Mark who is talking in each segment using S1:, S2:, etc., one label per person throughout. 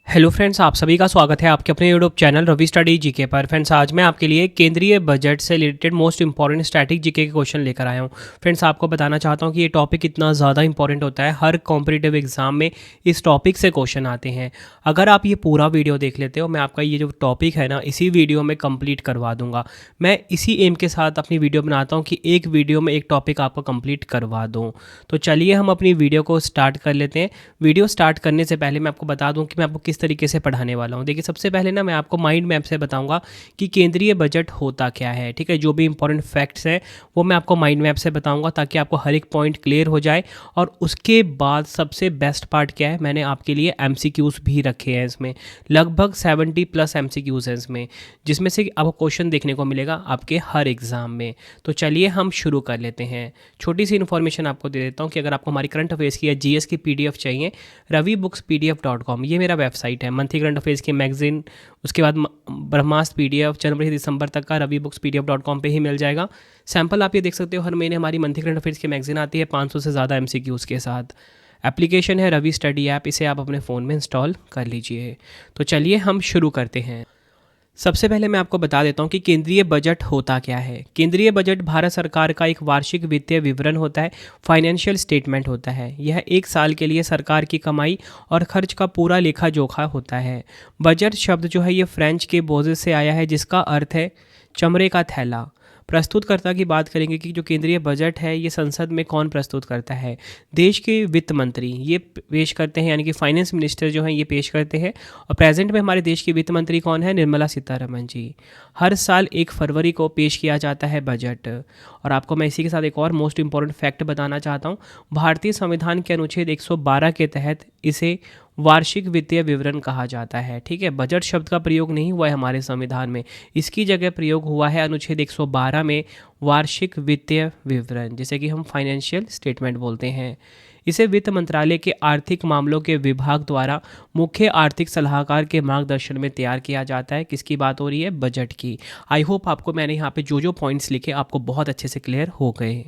S1: Hello friends, आप सभी का स्वागत है आपके अपने YouTube channel Ravi study GK पर। फ्रेंड्स, आज मैं आपके लिए केंद्रीय बजट से related most important static GK के क्वेश्चन लेकर आया हूं। फ्रेंड्स, आपको बताना चाहता हूं कि ये टॉपिक इतना ज़्यादा इंपॉर्टेंट होता है, हर कॉम्पिटिटिव एग्जाम में इस टॉपिक से क्वेश्चन आते हैं। अगर आप ये पूरा वीडियो देख लेते हो, मैं आपका ये जो टॉपिक है ना, इसी वीडियो में कंप्लीट करवा दूंगा। मैं इसी एम के साथ अपनी वीडियो बनाता हूँ कि एक वीडियो में एक टॉपिक आपको कंप्लीट करवा दूँ। तो चलिए हम अपनी वीडियो को स्टार्ट कर लेते हैं। वीडियो स्टार्ट करने से पहले मैं आपको बता दूं कि मैं आपको किस तरीके से पढ़ाने वाला हूं। देखिए, सबसे पहले ना मैं आपको माइंड मैप से बताऊंगा कि केंद्रीय बजट होता क्या है। ठीक है, जो भी इंपॉर्टेंट फैक्ट्स हैं वो मैं आपको माइंड मैप से बताऊंगा ताकि आपको हर एक पॉइंट क्लियर हो जाए। और उसके बाद सबसे बेस्ट पार्ट क्या है, मैंने आपके लिए एमसीक्यूज़ भी रखे हैं इसमें। लगभग 70+ एमसीक्यूज़ हैं इसमें, जिसमें से आपको क्वेश्चन देखने को मिलेगा आपके हर एग्ज़ाम में। तो चलिए हम शुरू कर लेते हैं। छोटी सी इन्फॉर्मेशन आपको दे देता हूँ कि अगर आपको हमारी करंट अफेयर्स की या जीएस की पीडीएफ चाहिए, ravibooks.pdf.com ये मेरा वेबसाइट है। मंथली करंट अफेयर्स की मैगजीन, उसके बाद ब्रह्मास्त्र पीडीएफ जनवरी से दिसंबर तक का ravibooks.pdf.com पे ही मिल जाएगा। सैंपल आप ये देख सकते हो, हर महीने हमारी मंथली करंट अफेयर्स की मैगजीन आती है 500 से ज़्यादा एमसीक्यूज़ के साथ। एप्लीकेशन है रवि स्टडी ऐप, इसे आप अपने फ़ोन में इंस्टॉल कर लीजिए। तो चलिए हम शुरू करते हैं। सबसे पहले मैं आपको बता देता हूं कि केंद्रीय बजट होता क्या है। केंद्रीय बजट भारत सरकार का एक वार्षिक वित्तीय विवरण होता है, फाइनेंशियल स्टेटमेंट होता है। यह एक साल के लिए सरकार की कमाई और खर्च का पूरा लेखा जोखा होता है। बजट शब्द जो है ये फ्रेंच के बोझे से आया है, जिसका अर्थ है चमड़े का थैला। प्रस्तुतकर्ता की बात करेंगे कि जो केंद्रीय बजट है ये संसद में कौन प्रस्तुत करता है। देश के वित्त मंत्री ये पेश करते हैं, यानी कि फाइनेंस मिनिस्टर जो हैं ये पेश करते हैं। और प्रेजेंट में हमारे देश की वित्त मंत्री कौन है, निर्मला सीतारमण जी। हर साल 1 फरवरी को पेश किया जाता है बजट। और आपको मैं इसी के साथ एक और मोस्ट इंपॉर्टेंट फैक्ट बताना चाहता हूँ। भारतीय संविधान के अनुच्छेद 112 के तहत इसे वार्षिक वित्तीय विवरण कहा जाता है। ठीक है, बजट शब्द का प्रयोग नहीं हुआ है हमारे संविधान में, इसकी जगह प्रयोग हुआ है अनुच्छेद 112 में वार्षिक वित्तीय विवरण, जिसे कि हम फाइनेंशियल स्टेटमेंट बोलते हैं। इसे वित्त मंत्रालय के आर्थिक मामलों के विभाग द्वारा मुख्य आर्थिक सलाहकार के मार्गदर्शन में तैयार किया जाता है। किसकी बात हो रही है, बजट की। आई होप आपको मैंने यहाँ पे जो जो पॉइंट्स लिखे आपको बहुत अच्छे से क्लियर हो गए।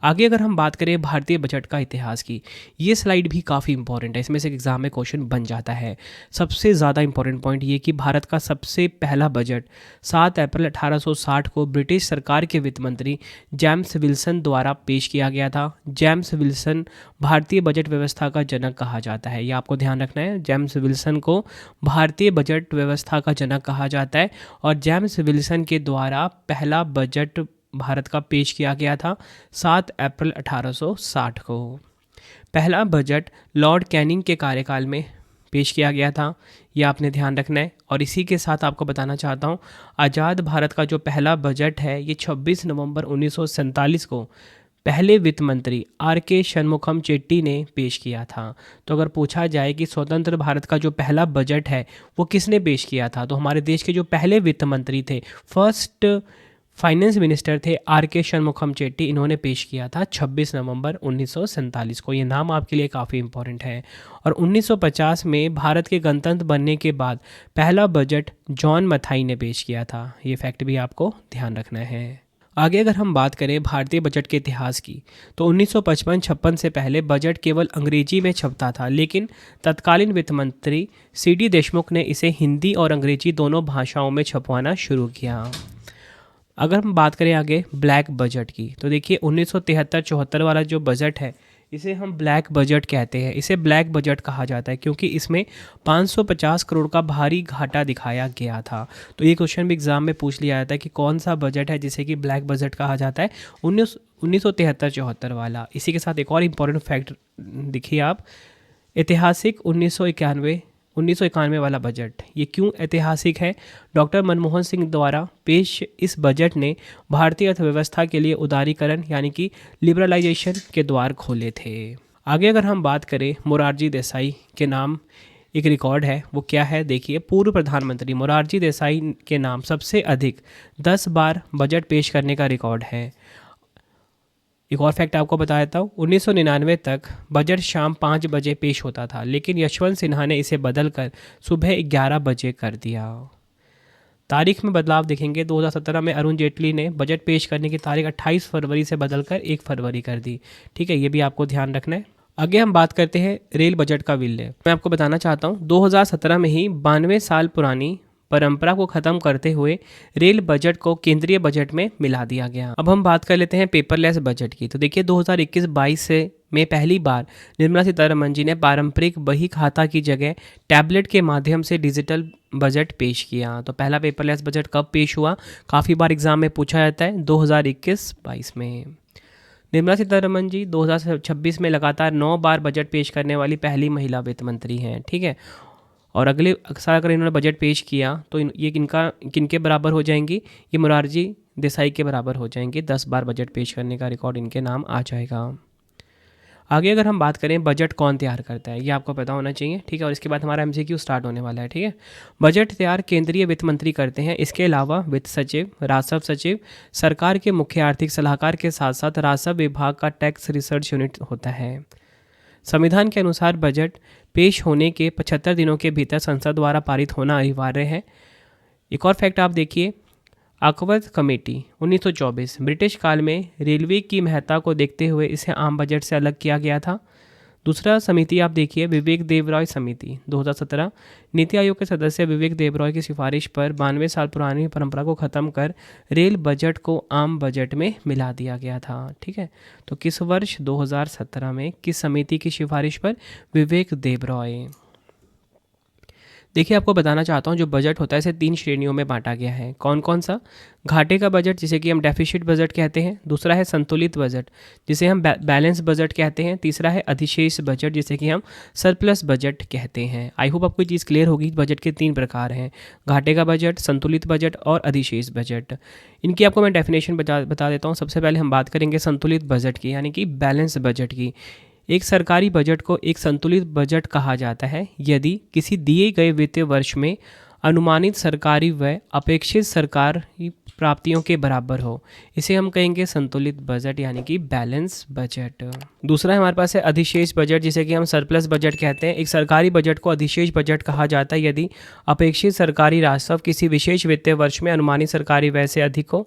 S1: आगे अगर हम बात करें भारतीय बजट का इतिहास की, ये स्लाइड भी काफ़ी इंपॉर्टेंट है, इसमें से एग्जाम में क्वेश्चन बन जाता है। सबसे ज़्यादा इंपॉर्टेंट पॉइंट ये कि भारत का सबसे पहला बजट 7 अप्रैल 1860 को ब्रिटिश सरकार के वित्त मंत्री जेम्स विल्सन द्वारा पेश किया गया था। जेम्स विल्सन भारतीय बजट व्यवस्था का जनक कहा जाता है, ये आपको ध्यान रखना है। जेम्स विल्सन को भारतीय बजट व्यवस्था का जनक कहा जाता है। और जेम्स विल्सन के द्वारा पहला बजट भारत का पेश किया गया था 7 अप्रैल 1860 को। पहला बजट लॉर्ड कैनिंग के कार्यकाल में पेश किया गया था, यह आपने ध्यान रखना है। और इसी के साथ आपको बताना चाहता हूँ, आज़ाद भारत का जो पहला बजट है ये 26 नवंबर 1947 को पहले वित्त मंत्री आर.के. शनमुखम चेट्टी ने पेश किया था। तो अगर पूछा जाए कि स्वतंत्र भारत का जो पहला बजट है वो किसने पेश किया था, तो हमारे देश के जो पहले वित्त मंत्री थे, फर्स्ट फाइनेंस मिनिस्टर थे आर.के. शनमुखम चेट्टी, इन्होंने पेश किया था 26 नवंबर 1947 को। ये नाम आपके लिए काफ़ी इंपॉर्टेंट है। और 1950 में भारत के गणतंत्र बनने के बाद पहला बजट जॉन मथाई ने पेश किया था। ये फैक्ट भी आपको ध्यान रखना है। आगे अगर हम बात करें भारतीय बजट के इतिहास की, तो 1955-56 से पहले बजट केवल अंग्रेजी में छपता था, लेकिन तत्कालीन वित्त मंत्री सी.डी. देशमुख ने इसे हिंदी और अंग्रेजी दोनों भाषाओं में छपवाना शुरू किया। अगर हम बात करें आगे ब्लैक बजट की, तो देखिए 1973-74 वाला जो बजट है इसे हम ब्लैक बजट कहते हैं। इसे ब्लैक बजट कहा जाता है क्योंकि इसमें 550 करोड़ का भारी घाटा दिखाया गया था। तो ये क्वेश्चन भी एग्जाम में पूछ लिया जाता है कि कौन सा बजट है जिसे कि ब्लैक बजट कहा जाता है, 1973-74 वाला। इसी के साथ एक और इम्पॉर्टेंट फैक्ट देखिए आप, ऐतिहासिक 1991 वाला बजट, ये क्यों ऐतिहासिक है? डॉक्टर मनमोहन सिंह द्वारा पेश इस बजट ने भारतीय अर्थव्यवस्था के लिए उदारीकरण यानी कि लिबरलाइजेशन के द्वार खोले थे। आगे अगर हम बात करें, मोरारजी देसाई के नाम एक रिकॉर्ड है, वो क्या है देखिए। पूर्व प्रधानमंत्री मोरारजी देसाई के नाम सबसे अधिक 10 बार बजट पेश करने का रिकॉर्ड है। एक और फैक्ट आपको बता देता हूँ, 1999 तक बजट शाम 5 बजे पेश होता था, लेकिन यशवंत सिन्हा ने इसे बदलकर सुबह 11 बजे कर दिया। तारीख में बदलाव देखेंगे, 2017 में अरुण जेटली ने बजट पेश करने की तारीख 28 फरवरी से बदलकर 1 फरवरी कर दी। ठीक है, ये भी आपको ध्यान रखना है। आगे हम बात करते हैं रेल बजट का विलय। मैं आपको बताना चाहता हूँ 2017 में ही 92 साल पुरानी परंपरा को ख़त्म करते हुए रेल बजट को केंद्रीय बजट में मिला दिया गया। अब हम बात कर लेते हैं पेपरलेस बजट की। तो देखिए 2021-22 से में पहली बार निर्मला सीतारमण जी ने पारंपरिक बही खाता की जगह टैबलेट के माध्यम से डिजिटल बजट पेश किया। तो पहला पेपरलेस बजट कब पेश हुआ? काफ़ी बार एग्जाम में पूछा जाता है 2021-22 में। निर्मला सीतारमण जी 2026 में लगातार 9 बार बजट पेश करने वाली पहली महिला वित्त मंत्री हैं। ठीक है, और अगले साल अगर इन्होंने बजट पेश किया तो ये किनके बराबर हो जाएंगी? ये मोरारजी देसाई के बराबर हो जाएंगे। 10 बार बजट पेश करने का रिकॉर्ड इनके नाम आ जाएगा। आगे अगर हम बात करें बजट कौन तैयार करता है, ये आपको पता होना चाहिए। ठीक है, और इसके बाद हमारा एमसीक्यू स्टार्ट होने वाला है। ठीक है, बजट तैयार केंद्रीय वित्त मंत्री करते हैं। इसके अलावा वित्त सचिव, राजस्व सचिव, सरकार के मुख्य आर्थिक सलाहकार के साथ साथ राजस्व विभाग का टैक्स रिसर्च यूनिट होता है। संविधान के अनुसार बजट पेश होने के 75 दिनों के भीतर संसद द्वारा पारित होना अनिवार्य है। एक और फैक्ट आप देखिए, अकवर्थ कमेटी 1924 ब्रिटिश काल में रेलवे की महत्ता को देखते हुए इसे आम बजट से अलग किया गया था। दूसरा समिति आप देखिए, विवेक देवरॉय समिति 2017 नीति आयोग के सदस्य विवेक देवरॉय की सिफारिश पर 92 साल पुरानी परंपरा को ख़त्म कर रेल बजट को आम बजट में मिला दिया गया था। ठीक है, तो किस वर्ष? 2017 में। किस समिति की सिफारिश पर? विवेक देवरॉय। देखिए आपको बताना चाहता हूँ जो बजट होता है इसे 3 श्रेणियों में बांटा गया है। कौन कौन सा? घाटे का बजट जिसे कि हम डेफिसिट बजट कहते हैं। दूसरा है संतुलित बजट जिसे हम बैलेंस बजट कहते हैं। तीसरा है अधिशेष बजट जिसे कि हम सरप्लस बजट कहते हैं। आई होप आपको ये चीज़ क्लियर होगी। बजट के 3 प्रकार हैं, घाटे का बजट, संतुलित बजट और अधिशेष बजट। इनकी आपको मैं डेफिनेशन बता देता हूँ। सबसे पहले हम बात करेंगे संतुलित बजट की, यानी कि बैलेंस बजट की। एक सरकारी बजट को एक संतुलित बजट कहा जाता है यदि किसी दिए गए वित्तीय वर्ष में अनुमानित सरकारी व्यय अपेक्षित सरकारी प्राप्तियों के बराबर हो। इसे हम कहेंगे संतुलित बजट यानी कि बैलेंस बजट। दूसरा हमारे पास है अधिशेष बजट जिसे कि हम सरप्लस बजट कहते हैं। एक सरकारी बजट को अधिशेष बजट कहा जाता है यदि अपेक्षित सरकारी राजस्व किसी विशेष वित्तीय वर्ष में अनुमानित सरकारी व्यय से अधिक हो।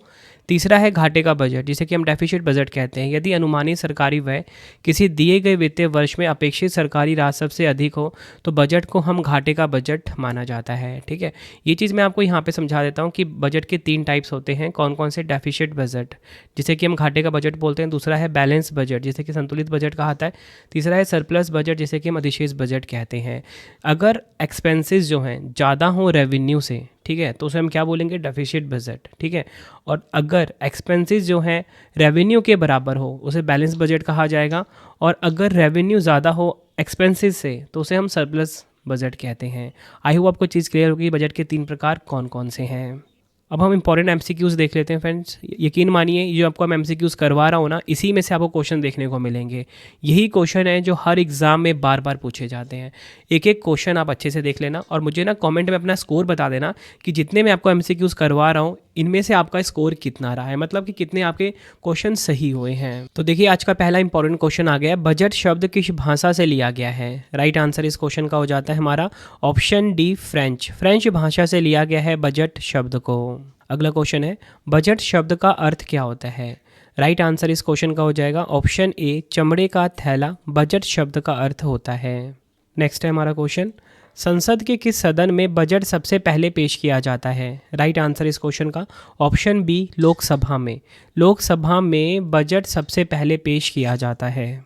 S1: तीसरा है घाटे का बजट जिसे कि हम डेफिसिट बजट कहते हैं। यदि अनुमानित सरकारी व्यय किसी दिए गए वित्तीय वर्ष में अपेक्षित सरकारी राजस्व से अधिक हो तो बजट को हम घाटे का बजट माना जाता है। ठीक है, ये चीज़ मैं आपको यहाँ पे समझा देता हूँ कि बजट के 3 टाइप्स होते हैं। कौन कौन से? डेफिसिट बजट जिसे कि हम घाटे का बजट बोलते हैं। दूसरा है बैलेंस बजट जिसे कि संतुलित बजट कहा जाता है। तीसरा है सरप्लस बजट जिसे कि हम अधिशेष बजट कहते हैं। अगर एक्सपेंसेस जो हैं ज़्यादा हों रेवेन्यू से, ठीक है, तो उसे हम क्या बोलेंगे? Deficit budget. ठीक है, और अगर एक्सपेंसेस जो हैं रेवेन्यू के बराबर हो उसे बैलेंस बजट कहा जाएगा। और अगर रेवेन्यू ज़्यादा हो एक्सपेंसेस से तो उसे हम सरप्लस बजट कहते हैं। आई होप आपको चीज़ क्लियर होगी बजट के 3 प्रकार कौन कौन से हैं। अब हम इंपॉर्टेंट एमसीक्यूज़ देख लेते हैं फ्रेंड्स। यकीन मानिए ये जो आपको मैं एमसीक्यूज़ करवा रहा हूँ ना, इसी में से आपको क्वेश्चन देखने को मिलेंगे। यही क्वेश्चन है जो हर एग्ज़ाम में बार बार पूछे जाते हैं। एक एक क्वेश्चन आप अच्छे से देख लेना और मुझे ना कमेंट में अपना स्कोर बता देना कि जितने मैं आपको एमसीक्यूज़ करवा रहा हूँ इनमें से आपका स्कोर कितना रहा है, मतलब कि कितने आपके क्वेश्चन सही हुए हैं। तो देखिए आज का पहला इंपॉर्टेंट क्वेश्चन आ गया है, बजट शब्द किस भाषा से लिया गया है? राइट आंसर इस क्वेश्चन का हो जाता है हमारा ऑप्शन डी, फ्रेंच। फ्रेंच भाषा से लिया गया है बजट शब्द को। अगला क्वेश्चन है, बजट शब्द का अर्थ क्या होता है? राइट आंसर इस क्वेश्चन का हो जाएगा ऑप्शन ए, चमड़े का थैला बजट शब्द का अर्थ होता है। नेक्स्ट है हमारा क्वेश्चन, संसद के किस सदन में बजट सबसे पहले पेश किया जाता है? राइट आंसर इस क्वेश्चन का ऑप्शन बी, लोकसभा में। लोकसभा में बजट सबसे पहले पेश किया जाता है।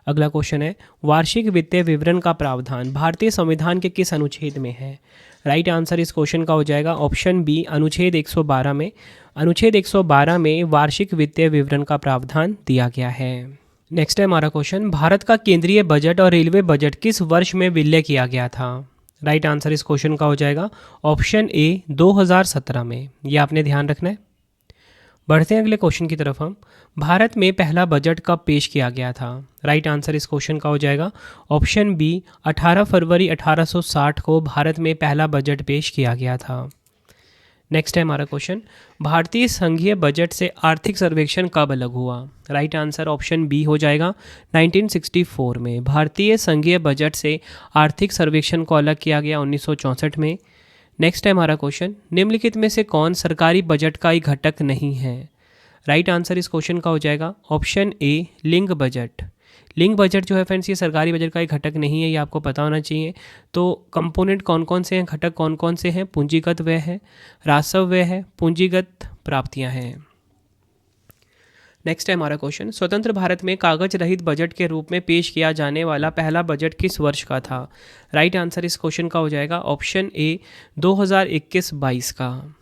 S1: अगला क्वेश्चन है, वार्षिक वित्तीय विवरण का प्रावधान भारतीय संविधान के किस अनुच्छेद में है? राइट आंसर इस क्वेश्चन का हो जाएगा ऑप्शन बी, अनुच्छेद 112 में। अनुच्छेद 112 में वार्षिक वित्तीय विवरण का प्रावधान दिया गया है। नेक्स्ट है हमारा क्वेश्चन, भारत का केंद्रीय बजट और रेलवे बजट किस वर्ष में विलय किया गया था? राइट आंसर इस क्वेश्चन का हो जाएगा ऑप्शन ए, 2017 में। ये आपने ध्यान रखना है। बढ़ते हैं अगले क्वेश्चन की तरफ हम, भारत में पहला बजट कब पेश किया गया था? राइट आंसर इस क्वेश्चन का हो जाएगा ऑप्शन बी, 18 फरवरी 1860 को भारत में पहला बजट पेश किया गया था। नेक्स्ट है हमारा क्वेश्चन, भारतीय संघीय बजट से आर्थिक सर्वेक्षण कब अलग हुआ? राइट आंसर ऑप्शन बी हो जाएगा 1964 में। भारतीय संघीय बजट से आर्थिक सर्वेक्षण को अलग किया गया 1964 में। नेक्स्ट है हमारा क्वेश्चन, निम्नलिखित में से कौन सरकारी बजट का एक घटक नहीं है? राइट आंसर इस क्वेश्चन का हो जाएगा ऑप्शन ए, लिंग बजट। लिंक बजट जो है फ्रेंड्स ये सरकारी बजट का एक घटक नहीं है, ये आपको पता होना चाहिए। तो कंपोनेंट कौन कौन से हैं, घटक कौन कौन से हैं? पूंजीगत व्यय है, राजस्व व्यय है, पूंजीगत प्राप्तियां हैं। नेक्स्ट है हमारा क्वेश्चन, स्वतंत्र भारत में कागज रहित बजट के रूप में पेश किया जाने वाला पहला बजट किस वर्ष का था? राइट आंसर इस क्वेश्चन का हो जाएगा ऑप्शन ए 2021-22 का।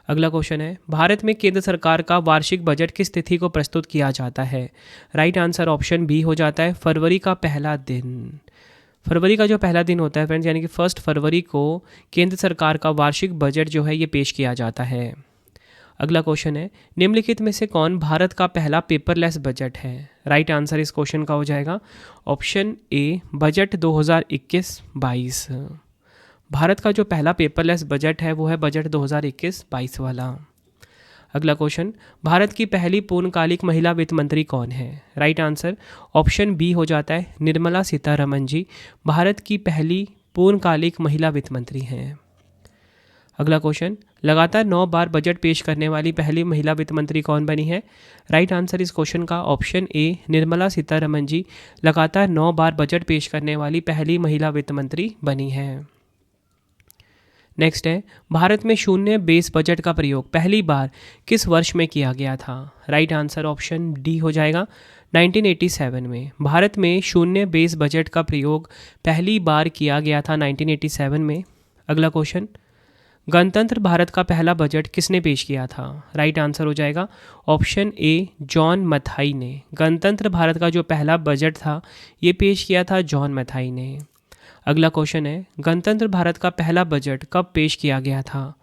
S1: अगला क्वेश्चन है, भारत में केंद्र सरकार का वार्षिक बजट किस तिथि को प्रस्तुत किया जाता है? राइट आंसर ऑप्शन बी हो जाता है फरवरी का पहला दिन। फरवरी का जो पहला दिन होता है फ्रेंड्स, यानी कि 1 फरवरी को केंद्र सरकार का वार्षिक बजट जो है ये पेश किया जाता है। अगला क्वेश्चन है, निम्नलिखित में से कौन भारत का पहला पेपरलेस बजट है? राइट आंसर इस क्वेश्चन का हो जाएगा ऑप्शन ए बजट 2021-22। भारत का जो पहला पेपरलेस बजट है वो है बजट 2021-22 वाला। अगला क्वेश्चन, भारत की पहली पूर्णकालिक महिला वित्त मंत्री कौन है? राइट आंसर ऑप्शन बी हो जाता है निर्मला सीतारमण जी, भारत की पहली पूर्णकालिक महिला वित्त मंत्री हैं। अगला क्वेश्चन, लगातार 9 बार बजट पेश करने वाली पहली महिला वित्त मंत्री कौन बनी है? राइट आंसर इस क्वेश्चन का ऑप्शन ए निर्मला सीतारमण जी लगातार 9 बार बजट पेश करने वाली पहली महिला वित्त मंत्री बनी है। नेक्स्ट है, भारत में शून्य बेस बजट का प्रयोग पहली बार किस वर्ष में किया गया था? राइट आंसर ऑप्शन डी हो जाएगा 1987 में। भारत में शून्य बेस बजट का प्रयोग पहली बार किया गया था 1987 में। अगला क्वेश्चन, गणतंत्र भारत का पहला बजट किसने पेश किया था? राइट आंसर हो जाएगा ऑप्शन ए जॉन मथाई ने। गणतंत्र भारत का जो पहला बजट था ये पेश किया था जॉन मथाई ने। अगला क्वेश्चन है, गणतंत्र भारत का पहला बजट कब पेश किया गया था?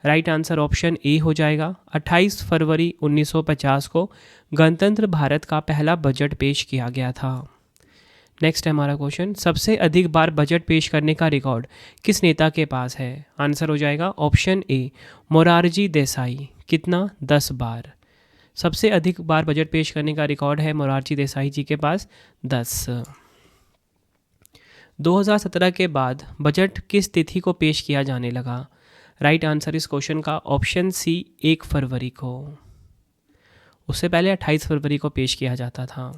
S1: राइट आंसर ऑप्शन ए हो जाएगा 28 फरवरी 1950 को गणतंत्र भारत का पहला बजट पेश किया गया था। नेक्स्ट है हमारा क्वेश्चन, सबसे अधिक बार बजट पेश करने का रिकॉर्ड किस नेता के पास है? आंसर हो जाएगा ऑप्शन ए मोरारजी देसाई। कितना? 10 बार। सबसे अधिक बार बजट पेश करने का रिकॉर्ड है मोरारजी देसाई जी के पास 10। 2017 के बाद बजट किस तिथि को पेश किया जाने लगा? राइट आंसर इस क्वेश्चन का ऑप्शन सी 1 फरवरी को। उससे पहले 28 फरवरी को पेश किया जाता था।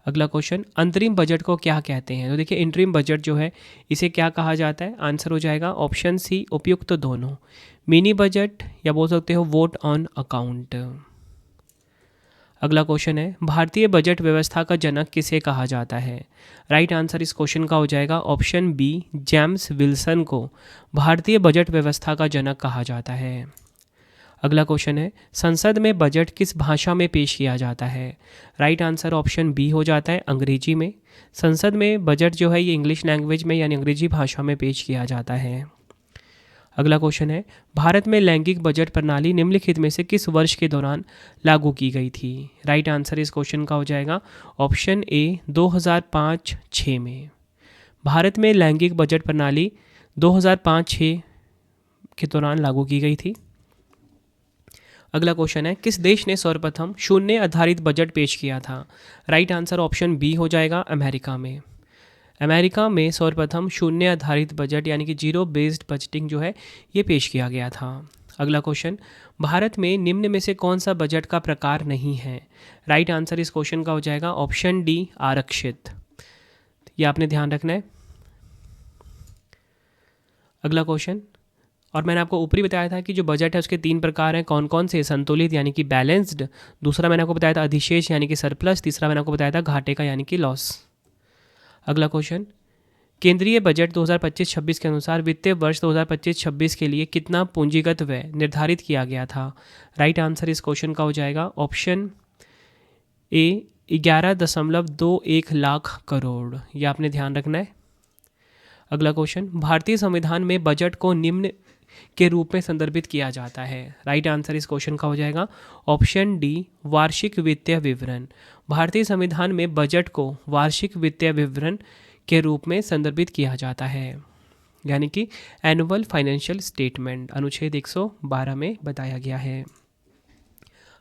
S1: अगला क्वेश्चन, अंतरिम बजट को क्या कहते हैं? तो देखिए इंटरिम बजट जो है इसे क्या कहा जाता है? आंसर हो जाएगा ऑप्शन सी उपयुक्त दोनों। मिनी बजट या बोल सकते हो वोट ऑन अकाउंट। अगला क्वेश्चन है, भारतीय बजट व्यवस्था का जनक किसे कहा जाता है? राइट आंसर इस क्वेश्चन का हो जाएगा ऑप्शन बी जेम्स विल्सन को भारतीय बजट व्यवस्था का जनक कहा जाता है। अगला क्वेश्चन है, संसद में बजट किस भाषा में पेश किया जाता है? राइट आंसर ऑप्शन बी हो जाता है अंग्रेजी में। संसद में बजट जो है ये इंग्लिश लैंग्वेज में यानी अंग्रेजी भाषा में पेश किया जाता है। अगला क्वेश्चन है, भारत में लैंगिक बजट प्रणाली निम्नलिखित में से किस वर्ष के दौरान लागू की गई थी? राइट आंसर इस क्वेश्चन का हो जाएगा ऑप्शन ए 2005-06 में। भारत में लैंगिक बजट प्रणाली 2005-06 के दौरान लागू की गई थी। अगला क्वेश्चन है, किस देश ने सर्वप्रथम शून्य आधारित बजट पेश किया था? राइट आंसर ऑप्शन बी हो जाएगा अमेरिका में। अमेरिका में सर्वप्रथम शून्य आधारित बजट यानी कि जीरो बेस्ड बजटिंग जो है ये पेश किया गया था। अगला क्वेश्चन, भारत में निम्न में से कौन सा बजट का प्रकार नहीं है? राइट आंसर इस क्वेश्चन का हो जाएगा ऑप्शन डी आरक्षित। ये आपने ध्यान रखना है। अगला क्वेश्चन, और मैंने आपको ऊपरी बताया था कि जो बजट है उसके 3 प्रकार हैं, कौन कौन से? संतुलित यानी कि बैलेंस्ड, दूसरा मैंने आपको बताया था अधिशेष यानी कि सरप्लस, तीसरा मैंने आपको बताया था घाटे का यानी कि लॉस। अगला क्वेश्चन, केंद्रीय बजट 2025-26 के अनुसार वित्तीय वर्ष 2025-26 के लिए कितना पूंजीगत व्यय निर्धारित किया गया था? राइट आंसर इस क्वेश्चन का हो जाएगा ऑप्शन ए 11.21 लाख करोड़। ये आपने ध्यान रखना है। अगला क्वेश्चन, भारतीय संविधान में बजट को निम्न के रूप में संदर्भित किया जाता है? राइट आंसर इस क्वेश्चन का हो जाएगा ऑप्शन डी वार्षिक वित्तीय विवरण। भारतीय संविधान में बजट को वार्षिक वित्तीय विवरण के रूप में संदर्भित किया जाता है, यानी कि एनुअल फाइनेंशियल स्टेटमेंट अनुच्छेद 112 में बताया गया है।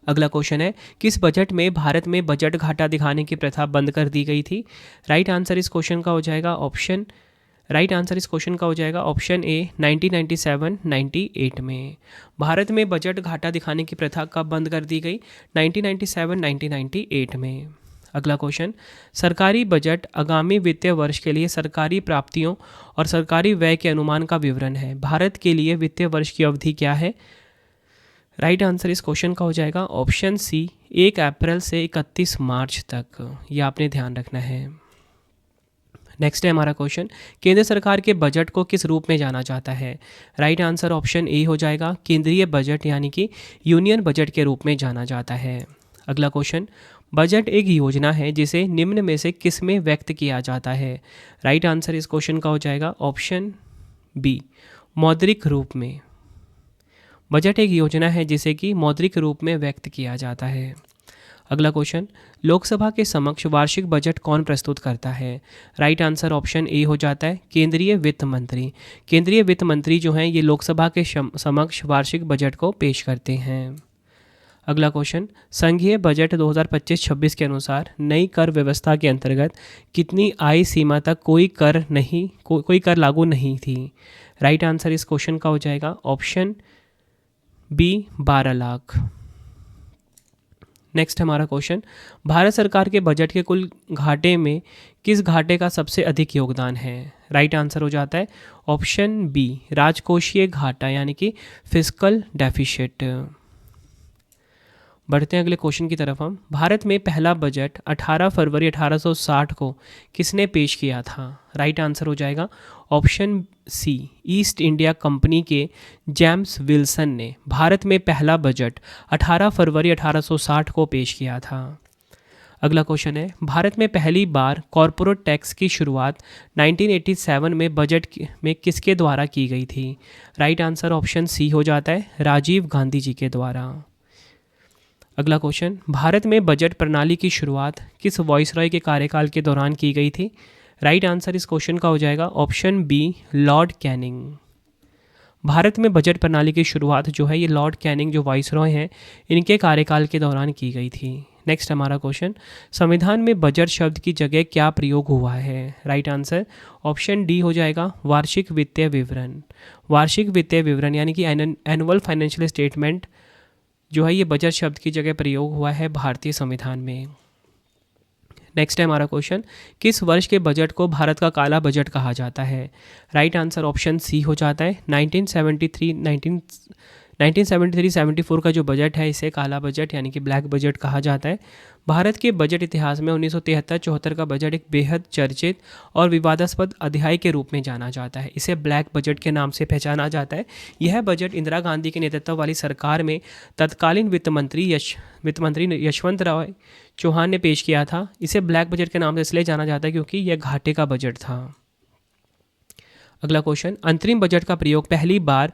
S1: अगला क्वेश्चन है, किस बजट में भारत में बजट घाटा दिखाने की प्रथा बंद कर दी गई थी? राइट आंसर इस क्वेश्चन का हो जाएगा ऑप्शन ए 1997-98 में। भारत में बजट घाटा दिखाने की प्रथा कब बंद कर दी गई? 1997-1998 में। अगला क्वेश्चन, सरकारी बजट आगामी वित्तीय वर्ष के लिए सरकारी प्राप्तियों और सरकारी व्यय के अनुमान का विवरण है। भारत के लिए वित्तीय वर्ष की अवधि क्या है? राइट आंसर इस क्वेश्चन का हो जाएगा ऑप्शन सी, 1 अप्रैल से 31 मार्च तक। ये आपने ध्यान रखना है। नेक्स्ट है हमारा क्वेश्चन, केंद्र सरकार के बजट को किस रूप में जाना जाता है? राइट आंसर ऑप्शन ए हो जाएगा, केंद्रीय बजट यानी कि यूनियन बजट के रूप में जाना जाता है। अगला क्वेश्चन, बजट एक योजना है जिसे निम्न में से किस में व्यक्त किया जाता है? राइट आंसर इस क्वेश्चन का हो जाएगा ऑप्शन बी, मौद्रिक रूप में। बजट एक योजना है जिसे कि मौद्रिक रूप में व्यक्त किया जाता है। अगला क्वेश्चन, लोकसभा के समक्ष वार्षिक बजट कौन प्रस्तुत करता है? राइट आंसर ऑप्शन ए हो जाता है, केंद्रीय वित्त मंत्री। केंद्रीय वित्त मंत्री जो हैं ये लोकसभा के समक्ष वार्षिक बजट को पेश करते हैं। अगला क्वेश्चन, संघीय बजट 2025-26 के अनुसार नई कर व्यवस्था के अंतर्गत कितनी आय सीमा तक कोई कर लागू नहीं थी? राइट आंसर इस क्वेश्चन का हो जाएगा ऑप्शन बी, 12 लाख। नेक्स्ट हमारा क्वेश्चन, भारत सरकार के बजट के कुल घाटे में किस घाटे का सबसे अधिक योगदान है? राइट आंसर हो जाता है ऑप्शन बी, राजकोषीय घाटा यानी कि फिस्कल डेफिसिट। बढ़ते हैं अगले क्वेश्चन की तरफ हम। भारत में पहला बजट 18 फरवरी 1860 को किसने पेश किया था? राइट आंसर हो जाएगा option C, East India Company के जेम्स विल्सन ने भारत में पहला बजट 18 फरवरी 1860 को पेश किया था। अगला क्वेश्चन है, भारत में पहली बार कॉरपोरेट टैक्स की शुरुआत 1987 में बजट में किसके द्वारा की गई थी? राइट आंसर ऑप्शन सी हो जाता है, राजीव गांधी जी के द्वारा। अगला क्वेश्चन, भारत में बजट प्रणाली की शुरुआत किस वॉइसरॉय के कार्यकाल के दौरान की गई थी? राइट आंसर इस क्वेश्चन का हो जाएगा option B, Lord Canning. Bharat में बजट प्रणाली की शुरुआत जो है ये लॉर्ड कैनिंग जो वॉइसरॉय हैं इनके कार्यकाल के दौरान की गई थी। नेक्स्ट हमारा क्वेश्चन, संविधान में बजट शब्द की जगह क्या प्रयोग हुआ है? राइट आंसर ऑप्शन डी हो जाएगा, वार्षिक वित्तीय विवरण। वार्षिक वित्तीय विवरण यानी कि एनुअल फाइनेंशियल स्टेटमेंट जो है ये बजट शब्द की जगह प्रयोग हुआ है भारतीय संविधान में। नेक्स्ट है हमारा क्वेश्चन, किस वर्ष के बजट को भारत का काला बजट कहा जाता है? राइट आंसर ऑप्शन सी हो जाता है, 1973-74 का जो बजट है इसे काला बजट यानी कि ब्लैक बजट कहा जाता है। भारत के बजट इतिहास में 1973-74 का बजट एक बेहद चर्चित और विवादास्पद अध्याय के रूप में जाना जाता है। इसे ब्लैक बजट के नाम से पहचाना जाता है। यह बजट इंदिरा गांधी के नेतृत्व वाली सरकार में तत्कालीन वित्त मंत्री यशवंत राव चौहान ने पेश किया था। इसे ब्लैक बजट के नाम से इसलिए जाना जाता है क्योंकि यह घाटे का बजट था। अगला क्वेश्चन, अंतरिम बजट का प्रयोग पहली बार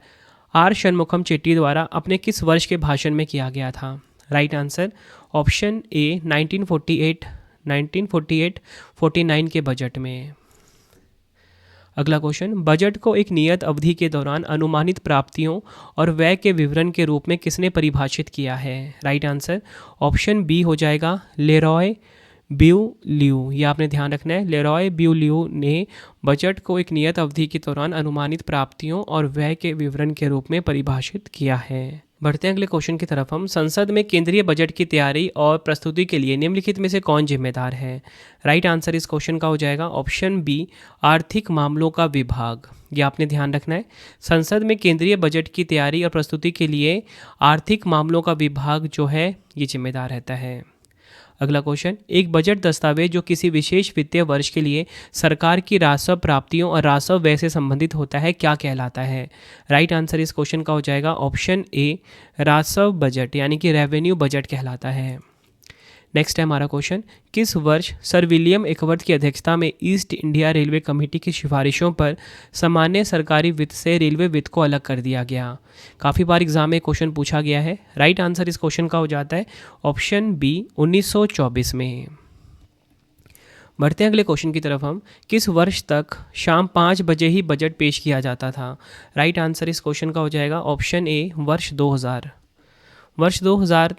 S1: आर षणमुखम चेट्टी द्वारा अपने किस वर्ष के भाषण में किया गया था? राइट आंसर ऑप्शन ए, 1948-49 के बजट में। अगला क्वेश्चन, बजट को एक नियत अवधि के दौरान अनुमानित प्राप्तियों और व्यय के विवरण के रूप में किसने परिभाषित किया है? राइट आंसर ऑप्शन बी हो जाएगा, लेरॉय ब्यूलियू। ये आपने ध्यान रखना है, लेरॉय ब्यूलियू ने बजट को एक नियत अवधि के दौरान अनुमानित प्राप्तियों और व्यय के विवरण के रूप में परिभाषित किया है। बढ़ते हैं अगले क्वेश्चन की तरफ हम। संसद में केंद्रीय बजट की तैयारी और प्रस्तुति के लिए निम्नलिखित में से कौन जिम्मेदार है? राइट आंसर इस क्वेश्चन का हो जाएगा ऑप्शन बी, आर्थिक मामलों का विभाग। ये आपने ध्यान रखना है, संसद में केंद्रीय बजट की तैयारी और प्रस्तुति के लिए आर्थिक मामलों का विभाग जो है ये जिम्मेदार रहता है। अगला क्वेश्चन, एक बजट दस्तावेज जो किसी विशेष वित्तीय वर्ष के लिए सरकार की राजस्व प्राप्तियों और राजस्व व्यय से संबंधित होता है क्या कहलाता है? राइट आंसर इस क्वेश्चन का हो जाएगा ऑप्शन ए, राजस्व बजट यानी कि रेवेन्यू बजट कहलाता है। नेक्स्ट है हमारा क्वेश्चन, किस वर्ष सर विलियम एकवर्थ की अध्यक्षता में ईस्ट इंडिया रेलवे कमेटी की सिफारिशों पर सामान्य सरकारी वित्त से रेलवे वित्त को अलग कर दिया गया? काफ़ी बार एग्जाम में क्वेश्चन पूछा गया है। राइट आंसर इस क्वेश्चन का हो जाता है ऑप्शन बी, 1924 में। बढ़ते हैं अगले क्वेश्चन की तरफ हम। किस वर्ष तक शाम 5 बजे ही बजट पेश किया जाता था? राइट आंसर इस क्वेश्चन का हो जाएगा ऑप्शन ए, वर्ष 2000। वर्ष 2000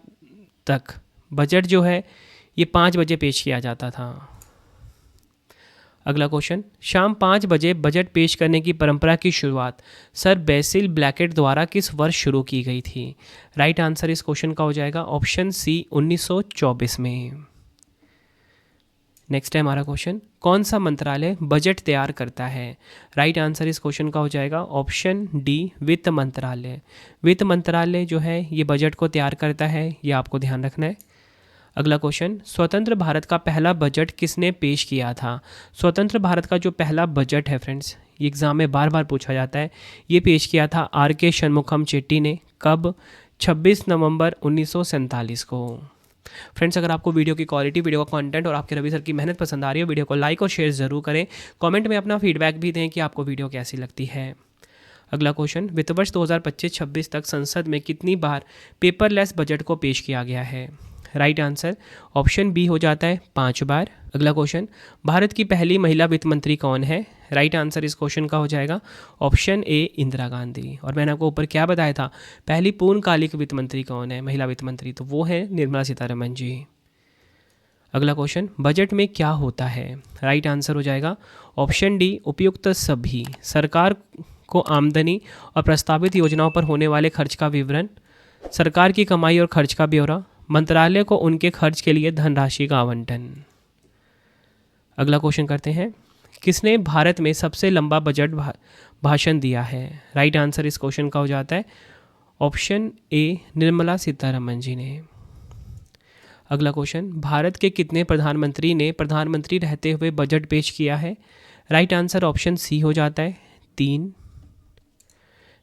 S1: तक बजट जो है ये 5 बजे पेश किया जाता था। अगला क्वेश्चन, शाम 5 बजे बजट पेश करने की परंपरा की शुरुआत सर बेसिल ब्लैकेट द्वारा किस वर्ष शुरू की गई थी? राइट आंसर इस क्वेश्चन का हो जाएगा ऑप्शन सी, 1924 में। नेक्स्ट है हमारा क्वेश्चन, कौन सा मंत्रालय बजट तैयार करता है? राइट आंसर इस क्वेश्चन का हो जाएगा ऑप्शन डी, वित्त मंत्रालय। वित्त मंत्रालय जो है ये बजट को तैयार करता है, ये आपको ध्यान रखना है। अगला क्वेश्चन, स्वतंत्र भारत का पहला बजट किसने पेश किया था? स्वतंत्र भारत का जो पहला बजट है फ्रेंड्स, ये एग्ज़ाम में बार बार पूछा जाता है, ये पेश किया था आर के शनमुखम चेट्टी ने। कब? 26 नवंबर 1947 को। फ्रेंड्स, अगर आपको वीडियो की क्वालिटी, वीडियो का कंटेंट और आपके रवि सर की मेहनत पसंद आ रही है, वीडियो को लाइक और शेयर ज़रूर करें। कमेंट में अपना फीडबैक भी दें कि आपको वीडियो कैसी लगती है। अगला क्वेश्चन, वित्त वर्ष 2025-26 तक संसद में कितनी बार पेपरलेस बजट को पेश किया गया है? राइट आंसर ऑप्शन बी हो जाता है 5 बार। अगला क्वेश्चन, भारत की पहली महिला वित्त मंत्री कौन है? राइट आंसर इस क्वेश्चन का हो जाएगा ऑप्शन ए, इंदिरा गांधी। और मैंने आपको ऊपर क्या बताया था, पहली पूर्णकालिक वित्त मंत्री कौन है, महिला वित्त मंत्री, तो वो है निर्मला सीतारमन जी। अगला क्वेश्चन, बजट में क्या होता है? राइट आंसर हो जाएगा ऑप्शन डी, उपयुक्त सभी। सरकार को आमदनी और प्रस्तावित योजनाओं पर होने वाले खर्च का विवरण, सरकार की कमाई और खर्च का ब्यौरा, मंत्रालय को उनके खर्च के लिए धनराशि का आवंटन। अगला क्वेश्चन करते हैं, किसने भारत में सबसे लंबा बजट भाषण दिया है? राइट आंसर इस क्वेश्चन का हो जाता है ऑप्शन ए, निर्मला सीतारमन जी ने। अगला क्वेश्चन, भारत के कितने प्रधानमंत्री ने प्रधानमंत्री रहते हुए बजट पेश किया है? राइट आंसर ऑप्शन सी हो जाता है 3।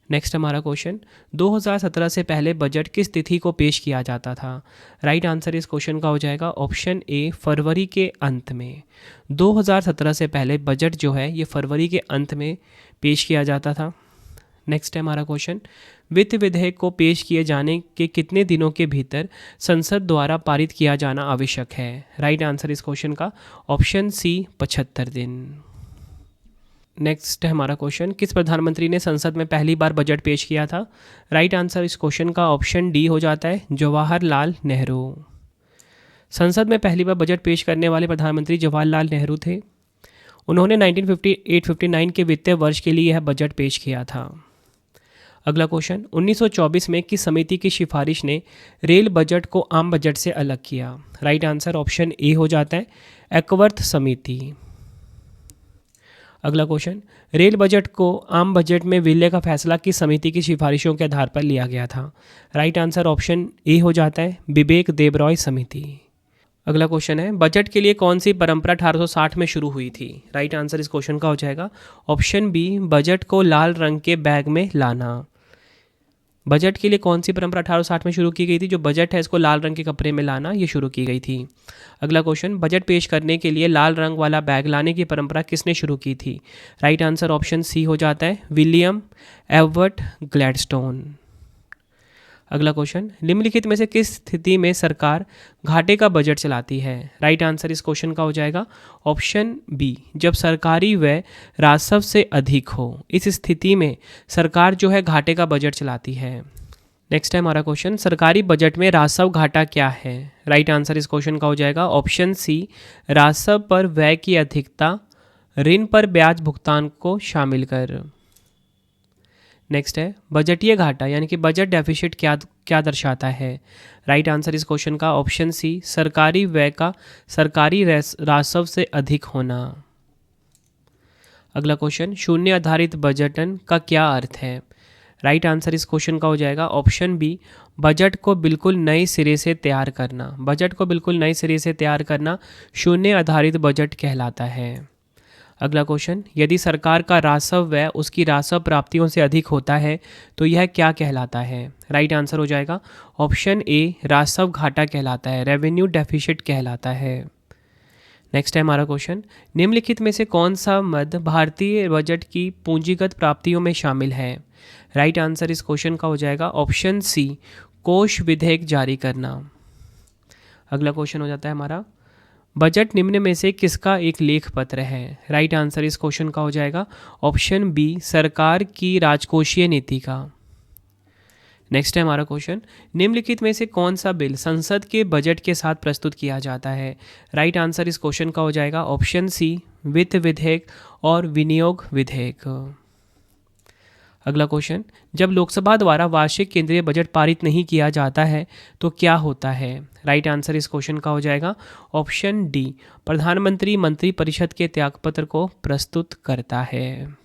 S1: नेक्स्ट हमारा क्वेश्चन, 2017 से पहले बजट किस तिथि को पेश किया जाता था? राइट आंसर इस क्वेश्चन का हो जाएगा ऑप्शन ए, फरवरी के अंत में। 2017 से पहले बजट जो है ये फरवरी के अंत में पेश किया जाता था। नेक्स्ट है हमारा क्वेश्चन, वित्त विधेयक को पेश किए जाने के कितने दिनों के भीतर संसद द्वारा पारित किया जाना आवश्यक है? राइट आंसर इस क्वेश्चन का ऑप्शन सी, 75 दिन। नेक्स्ट है हमारा क्वेश्चन, किस प्रधानमंत्री ने संसद में पहली बार बजट पेश किया था? राइट आंसर इस क्वेश्चन का ऑप्शन डी हो जाता है जवाहरलाल नेहरू। संसद में पहली बार बजट पेश करने वाले प्रधानमंत्री जवाहरलाल नेहरू थे। उन्होंने 1958-59 के वित्तीय वर्ष के लिए यह बजट पेश किया था। अगला क्वेश्चन, 1924 में किस समिति की सिफारिश ने रेल बजट को आम बजट से अलग किया? राइट आंसर ऑप्शन ए हो जाता है एकवर्थ समिति। अगला क्वेश्चन, रेल बजट को आम बजट में विलय का फैसला किस समिति की सिफारिशों के आधार पर लिया गया था? राइट आंसर ऑप्शन ए हो जाता है विवेक देबरॉय समिति। अगला क्वेश्चन है, बजट के लिए कौन सी परंपरा 1860 में शुरू हुई थी? राइट आंसर इस क्वेश्चन का हो जाएगा ऑप्शन बी, बजट को लाल रंग के बैग में लाना। बजट के लिए कौन सी परंपरा 1860 में शुरू की गई थी? जो बजट है इसको लाल रंग के कपड़े में लाना, ये शुरू की गई थी। अगला क्वेश्चन, बजट पेश करने के लिए लाल रंग वाला बैग लाने की परंपरा किसने शुरू की थी? राइट आंसर ऑप्शन सी हो जाता है विलियम एवर्ट ग्लैडस्टोन। अगला क्वेश्चन, निम्नलिखित में से किस स्थिति में सरकार घाटे का बजट चलाती है? राइट आंसर इस क्वेश्चन का हो जाएगा ऑप्शन बी, जब सरकारी व्यय राजस्व से अधिक हो, इस स्थिति में सरकार जो है घाटे का बजट चलाती है। नेक्स्ट है हमारा क्वेश्चन, सरकारी बजट में राजस्व घाटा क्या है? राइट आंसर इस क्वेश्चन का हो जाएगा ऑप्शन सी, राजस्व पर व्यय की अधिकता, ऋण पर ब्याज भुगतान को शामिल कर। नेक्स्ट है बजटीय घाटा यानी कि बजट डेफिसिट क्या दर्शाता है? राइट आंसर इस क्वेश्चन का ऑप्शन सी, सरकारी व्यय का सरकारी राजस्व से अधिक होना। अगला क्वेश्चन, शून्य आधारित बजटन का क्या अर्थ है? राइट आंसर इस क्वेश्चन का हो जाएगा ऑप्शन बी, बजट को बिल्कुल नए सिरे से तैयार करना। बजट को बिल्कुल नए सिरे से तैयार करना शून्य आधारित बजट कहलाता है। अगला क्वेश्चन, यदि सरकार का राजस्व व्यय उसकी राजस्व प्राप्तियों से अधिक होता है तो यह क्या कहलाता है? राइट आंसर हो जाएगा ऑप्शन ए, राजस्व घाटा कहलाता है, रेवेन्यू डेफिसिट कहलाता है। नेक्स्ट है हमारा क्वेश्चन, निम्नलिखित में से कौन सा मद भारतीय बजट की पूंजीगत प्राप्तियों में शामिल है? राइट आंसर इस क्वेश्चन का हो जाएगा ऑप्शन सी, कोष विधेयक जारी करना। अगला क्वेश्चन हो जाता है हमारा, बजट निम्न में से किसका एक लेख पत्र है? राइट आंसर इस क्वेश्चन का हो जाएगा ऑप्शन बी, सरकार की राजकोषीय नीति का। नेक्स्ट है हमारा क्वेश्चन, निम्नलिखित में से कौन सा बिल संसद के बजट के साथ प्रस्तुत किया जाता है? राइट आंसर इस क्वेश्चन का हो जाएगा ऑप्शन सी, वित्त विधेयक और विनियोग विधेयक। अगला क्वेश्चन, जब लोकसभा द्वारा वार्षिक केंद्रीय बजट पारित नहीं किया जाता है तो क्या होता है? राइट आंसर इस क्वेश्चन का हो जाएगा ऑप्शन डी, प्रधानमंत्री मंत्रिपरिषद के त्यागपत्र को प्रस्तुत करता है।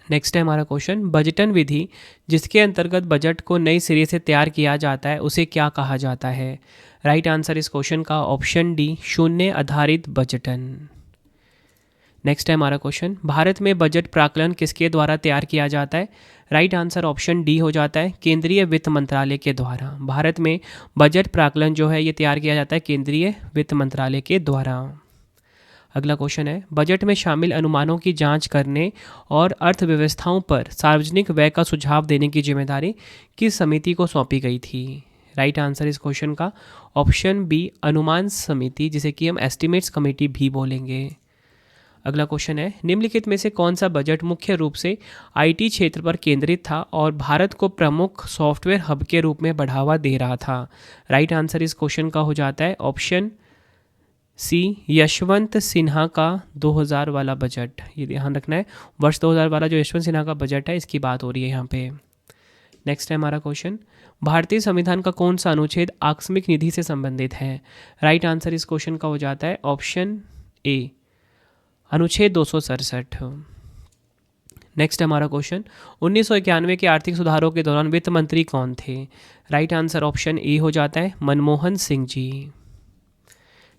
S1: नेक्स्ट है हमारा क्वेश्चन, बजटन विधि जिसके अंतर्गत बजट को नए सिरे से तैयार किया जाता है उसे क्या कहा जाता है? राइट आंसर इस क्वेश्चन का ऑप्शन डी, शून्य आधारित बजटन। नेक्स्ट है हमारा क्वेश्चन, भारत में बजट प्राक्कलन किसके द्वारा तैयार किया जाता है? राइट आंसर ऑप्शन डी हो जाता है, केंद्रीय वित्त मंत्रालय के द्वारा। भारत में बजट प्राक्कलन जो है ये तैयार किया जाता है केंद्रीय वित्त मंत्रालय के द्वारा। अगला क्वेश्चन है, बजट में शामिल अनुमानों की जांच करने और अर्थव्यवस्थाओं पर सार्वजनिक व्यय का सुझाव देने की जिम्मेदारी किस समिति को सौंपी गई थी? राइट आंसर इस क्वेश्चन का ऑप्शन बी, अनुमान समिति, जिसे कि हम एस्टिमेट्स कमेटी भी बोलेंगे। अगला क्वेश्चन है, निम्नलिखित में से कौन सा बजट मुख्य रूप से आईटी क्षेत्र पर केंद्रित था और भारत को प्रमुख सॉफ्टवेयर हब के रूप में बढ़ावा दे रहा था? राइट आंसर इस क्वेश्चन का हो जाता है ऑप्शन सी, यशवंत सिन्हा का 2000 वाला बजट। ये ध्यान रखना है, वर्ष 2000 वाला जो यशवंत सिन्हा का बजट है इसकी बात हो रही है यहाँ पे। नेक्स्ट है हमारा क्वेश्चन, भारतीय संविधान का कौन सा अनुच्छेद आकस्मिक निधि से संबंधित है? राइट आंसर इस क्वेश्चन का हो जाता है ऑप्शन ए, अनुच्छेद 267। नेक्स्ट हमारा क्वेश्चन, 1991 के आर्थिक सुधारों के दौरान वित्त मंत्री कौन थे? राइट आंसर ऑप्शन ए हो जाता है, मनमोहन सिंह जी।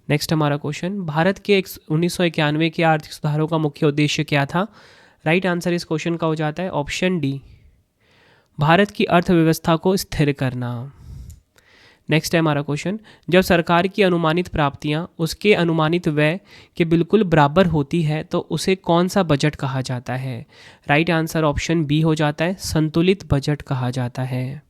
S1: नेक्स्ट हमारा क्वेश्चन, भारत के 1991 के आर्थिक सुधारों का मुख्य उद्देश्य क्या था? राइट आंसर इस क्वेश्चन का हो जाता है ऑप्शन डी, भारत की अर्थव्यवस्था को स्थिर करना। नेक्स्ट है हमारा क्वेश्चन, जब सरकार की अनुमानित प्राप्तियां उसके अनुमानित व्यय के बिल्कुल बराबर होती है तो उसे कौन सा बजट कहा जाता है? राइट आंसर ऑप्शन बी हो जाता है, संतुलित बजट कहा जाता है।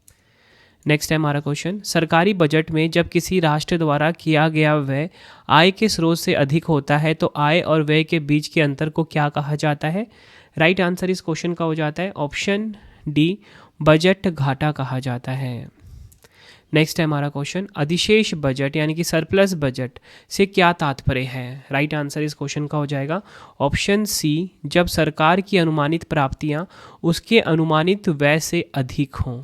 S1: नेक्स्ट है हमारा क्वेश्चन, सरकारी बजट में जब किसी राष्ट्र द्वारा किया गया व्यय आय के स्रोत से अधिक होता है तो आय और व्यय के बीच के अंतर को क्या कहा जाता है? राइट आंसर इस क्वेश्चन का हो जाता है ऑप्शन डी, बजट घाटा कहा जाता है। नेक्स्ट है हमारा क्वेश्चन, अधिशेष बजट यानी कि सरप्लस बजट से क्या तात्पर्य है? राइट आंसर इस क्वेश्चन का हो जाएगा ऑप्शन सी, जब सरकार की अनुमानित प्राप्तियां उसके अनुमानित व्यय से अधिक हों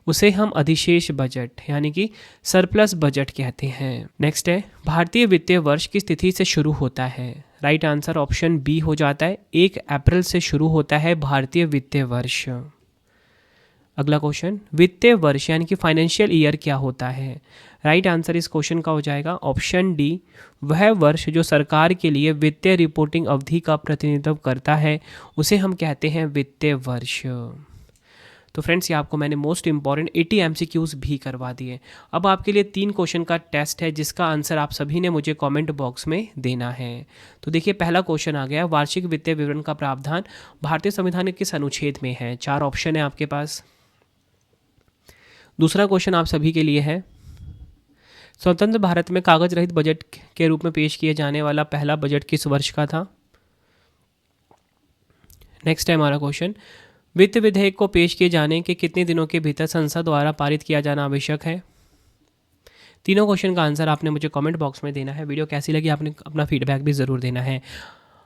S1: उसे हम अधिशेष बजट यानी कि सरप्लस बजट कहते हैं। नेक्स्ट है, भारतीय वित्तीय वर्ष किस तिथि से शुरू होता है? राइट आंसर ऑप्शन बी हो जाता है, 1 अप्रैल से शुरू होता है भारतीय वित्तीय वर्ष। अगला क्वेश्चन, वित्तीय वर्ष यानी कि फाइनेंशियल ईयर क्या होता है? राइट आंसर इस क्वेश्चन का हो जाएगा ऑप्शन डी, वह वर्ष जो सरकार के लिए वित्तीय रिपोर्टिंग अवधि का प्रतिनिधित्व करता है उसे हम कहते हैं वित्तीय वर्ष। तो फ्रेंड्स, ये आपको मैंने मोस्ट इंपॉर्टेंट 80 MCQs भी करवा दिए। अब आपके लिए 3 क्वेश्चन का टेस्ट है जिसका आंसर आप सभी ने मुझे कमेंट बॉक्स में देना है। तो देखिए, पहला क्वेश्चन आ गया, वार्षिक वित्तीय विवरण का प्रावधान भारतीय संविधान के किस अनुच्छेद में है? 4 ऑप्शन है आपके पास। दूसरा क्वेश्चन आप सभी के लिए है, स्वतंत्र भारत में कागज रहित बजट के रूप में पेश किए जाने वाला पहला बजट किस वर्ष का था? नेक्स्ट है हमारा क्वेश्चन, वित्त विधेयक को पेश किए जाने के कितने दिनों के भीतर संसद द्वारा पारित किया जाना आवश्यक है? तीनों क्वेश्चन का आंसर आपने मुझे कमेंट बॉक्स में देना है। वीडियो कैसी लगी आपने अपना फीडबैक भी ज़रूर देना है।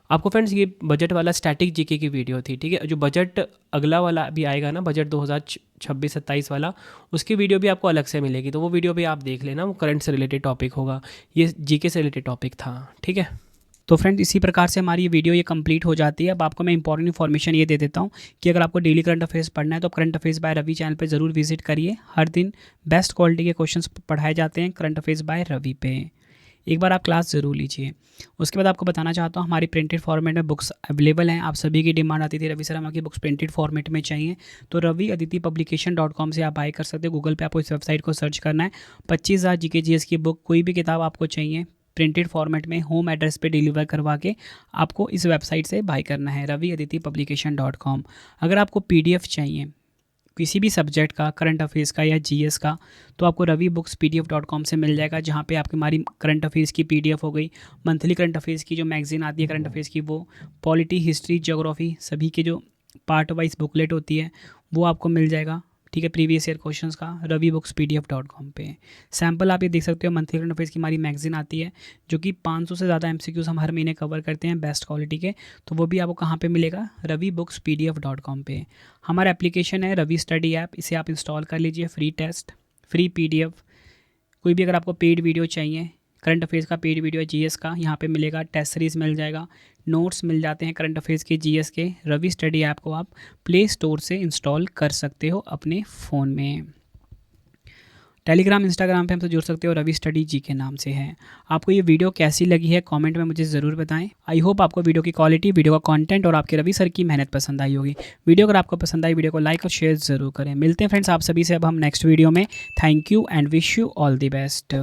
S1: आपको फ्रेंड्स, ये बजट वाला स्टैटिक जीके की वीडियो थी, ठीक है। जो बजट अगला वाला भी आएगा ना, बजट 2026-27 वाला, उसकी वीडियो भी आपको अलग से मिलेगी, तो वो वीडियो भी आप देख लेना, वो करंट से रिलेटेड टॉपिक होगा। ये जीके से रिलेटेड टॉपिक था, ठीक है।
S2: तो फ्रेंड्स, इसी प्रकार से हमारी ये वीडियो ये कंप्लीट हो जाती है। अब आपको मैं इंपॉर्टेंट इन्फॉर्मेशन ये दे देता हूँ कि अगर आपको डेली करंट अफेयर्स पढ़ना है तो current affairs by Ravi channel पे ज़रूर विजिट करिए। हर दिन बेस्ट क्वालिटी के क्वेश्चंस पढ़ाए जाते हैं करंट अफेयर्स बाय रवि पे। एक बार आप क्लास ज़रूर लीजिए। उसके बाद आपको बताना चाहता हूँ, हमारी प्रिंटेड फॉर्मेट में बुक्स अवेलेबल हैं। आप सभी की डिमांड आती थी, रवि सर हमारी बुक्स प्रिंटेड फॉर्मेट में चाहिए, तो रवि अदिति पब्लिकेशन.com से आप बाय कर सकते हो। गूगल पे आपको इस वेबसाइट को सर्च करना है। 25,000 GK GS की बुक, कोई भी किताब आपको चाहिए प्रिंटेड फॉर्मेट में होम एड्रेस पे डिलीवर करवा के आपको इस वेबसाइट से बाय करना है, रवि अदिति पब्लिकेशन.com। अगर आपको PDF चाहिए किसी भी सब्जेक्ट का, करंट अफेयर्स का या GS का, तो आपको रवि बुक्स PDF.com से मिल जाएगा, जहाँ पे आपकी हमारी करंट अफेयर्स की PDF हो गई, मंथली करंट अफेयर्स की जो मैगजीन आती है करंट अफेयर्स की, वो पॉलिटी, हिस्ट्री, ज्योग्राफी सभी के जो पार्ट वाइज बुकलेट होती है वो आपको मिल जाएगा। ठीक है, प्रीवियस ईयर क्वेश्चंस का ravibookspdf.com पे। सैम्पल आप ये देख सकते हो, मंथली करंट अफेयर्स की हमारी मैगजीन आती है जो कि 500 से ज़्यादा MCQs हम हर महीने कवर करते हैं बेस्ट क्वालिटी के। तो वो भी आपको कहाँ पे मिलेगा, ravibookspdf.com पे। हमारा एप्लीकेशन है रवि स्टडी ऐप, इसे आप इंस्टॉल कर लीजिए। फ्री टेस्ट, फ्री PDF, कोई भी अगर आपको पेड वीडियो चाहिए, करंट अफेयर्स का पेड वीडियो है, GS का यहाँ पे मिलेगा, टेस्ट सीरीज़ मिल जाएगा, नोट्स मिल जाते हैं करंट अफेयर्स के, GS के। रवि स्टडी ऐप को आप प्ले स्टोर से इंस्टॉल कर सकते हो अपने फ़ोन में। टेलीग्राम, इंस्टाग्राम पे हमसे जुड़ सकते हो, रवि स्टडी जी के नाम से है। आपको ये वीडियो कैसी लगी है कमेंट में मुझे ज़रूर बताएं। आई होप आपको वीडियो की क्वालिटी, वीडियो का कंटेंट और आपके रवि सर की मेहनत पसंद आई होगी। वीडियो अगर आपको पसंद आई, वीडियो को लाइक और शेयर ज़रूर करें। मिलते हैं फ्रेंड्स आप सभी से अब हम नेक्स्ट वीडियो में। Thank you and wish you all the best.